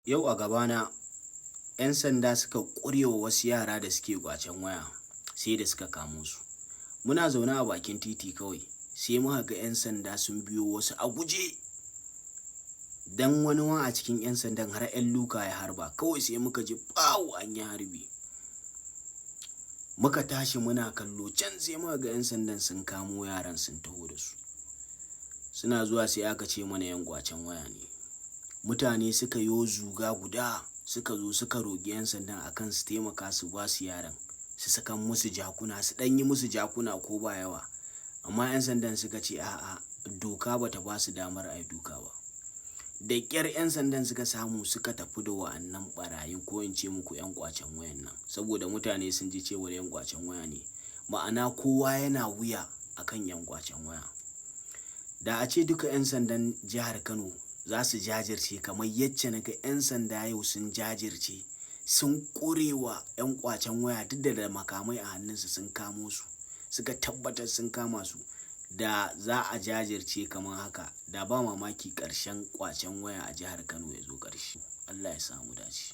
Yau a gabana 'yan sanda suka ƙurewa wasu yara da suke ƙwacen waya sai da suka kamo su. Muna zaune a bakin titi kawai sai muka ga 'yan sanda sun biyo wasu a guje. Dan wani a cikin 'yan sandan har 'yan luka ya harba, kawai sai muka ji ɓawu an yi harbi. Muka tashi muna kallo can sai muka ga 'yan sandan sun kamo yaran sun taho da su. Suna zuwa sai aka ce mana 'yan ƙwacen waya ne. Mutane suka yo zuga guda suka zo suka roƙi 'yan sandan akan su taimaka su ba su yaran, su saka musu jakuna, su ɗan yi musu jakuna ko ba yawa. Amma 'yan sandan suka ce a'a, doka bata ba su damar a yi duka ba. Da ƙyar 'yan sandan suka samu suka tafi da wa'annan ɓarayin, ko in ce muku 'yan ƙwacen wayan nan, saboda mutane sun ji cewar 'yan ƙwacen waya ne. Ma'ana kowa yana wuya akan 'yan ƙwacen waya. Da a ce duka 'yan sandan jihar Kano za su jajirce kamar yacce na ga 'yan sanda yau sun jajirce, sun ƙurewa 'yan ƙwacen waya duk da makamai a hannunsu sun kamo su, suka tabbatar sun kama su. Da za a jajirce kamar haka, da ba mamaki ƙarshen ƙwacen waya a jihar Kano ya zo ƙarshe. Allah ya samu dace.